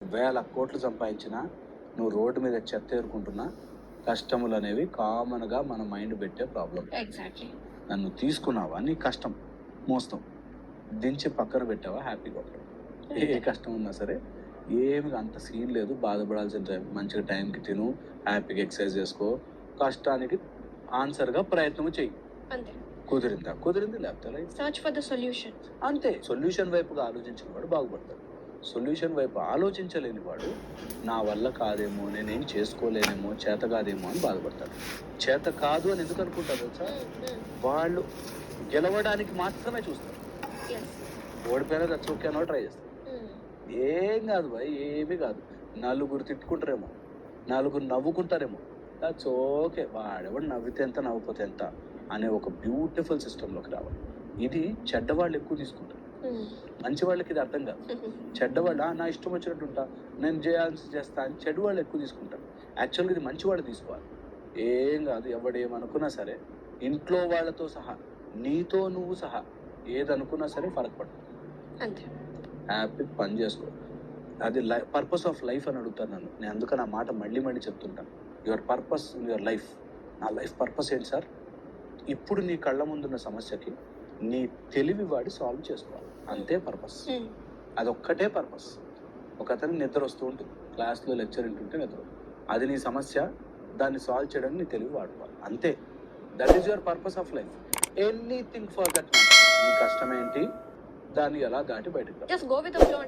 వేల కోట్లు సంపాదించినా నువ్వు రోడ్డు మీద చెత్త ఏరుకుంటున్నా కష్టములు అనేవి కామన్గా మన మైండ్ పెట్టే ప్రాబ్లం. ఎగ్జాక్ట్లీ. నన్ను తీసుకున్నావా నీ కష్టం మోస్తాం, దించి పక్కన పెట్టావా హ్యాపీగా ఉంటావు. ఏ కష్టం ఉన్నా సరే ఏమి అంత సీన్ లేదు, బాధపడాల్సిన టైం. మంచిగా టైంకి తిను, హ్యాపీగా ఎక్సర్సైజ్ చేసుకో, కష్టానికి ఆన్సర్గా ప్రయత్నం చెయ్యి. అంతే. కుదిరింది లేకపోతే సర్చ్ ఫర్ ద సొల్యూషన్. అంతే. సొల్యూషన్ వైపుగా ఆలోచించిన వాడు బాగుపడతాడు. సొల్యూషన్ వైపు ఆలోచించలేని వాడు నా వల్ల కాదేమో, నేనేం చేసుకోలేనేమో, చేత కాదేమో అని బాధపడతాడు. చేత కాదు అని ఎందుకు అనుకుంటారు తెలుసా? వాళ్ళు గెలవడానికి మాత్రమే చూస్తారు. ఓడిపోయినా దచ్చోకేనో ట్రై చేస్తారు. ఏం కాదు భయ్, ఏమీ కాదు. నలుగురు తిట్టుకుంటారేమో, నలుగురు నవ్వుకుంటారేమో, దట్స్ ఓకే. వాడెవడు నవ్వితే ఎంత, నవ్వుపోతే ఎంత అనే ఒక బ్యూటిఫుల్ సిస్టంలోకి రావాలి. ఇది చెడ్డవాళ్ళు ఎక్కువ తీసుకుంటారు, మంచి వాళ్ళకి ఇది అర్థం కాదు. చెడ్డవాళ్ళు నా ఇష్టం వచ్చినట్టు ఉంటా, నేను చేయాల్సి చేస్తా అని చెడ్డవాళ్ళు ఎక్కువ తీసుకుంటారు. యాక్చువల్గా ఇది మంచి వాళ్ళు తీసుకోవాలి. ఏం కాదు, ఎవడేమనుకున్నా సరే, ఇంట్లో వాళ్ళతో సహా, నీతో నువ్వు సహా ఏదనుకున్నా సరే ఫరక్ పడదు. అంతే. హ్యాపీ పని చేసుకో. అది పర్పస్ ఆఫ్ లైఫ్ అని అడుగుతాను నన్ను. నేను అందుకని ఆ మాట మళ్ళీ మళ్ళీ చెప్తుంటాను. Your purpose in your life. నా లైఫ్ పర్పస్ ఏంటి సార్? ఇప్పుడు నీ కళ్ళ ముందున్న సమస్యకి నీ తెలివి వాడి సాల్వ్ చేసుకోవాలి, అంతే పర్పస్. అదొక్కటే పర్పస్. ఒక అతను నిద్ర వస్తూ ఉంటుంది, క్లాస్లో లెక్చర్ వింటుంటే నిద్ర, అది నీ సమస్య, దాన్ని సాల్వ్ చేయడానికి నీ తెలివి వాడుకోవాలి, అంతే. That is your purpose of life. Anything for that matter. నీ కష్టం ఏంటి, దాన్ని ఎలా దాటి బయటకు రా. Just go with the flow.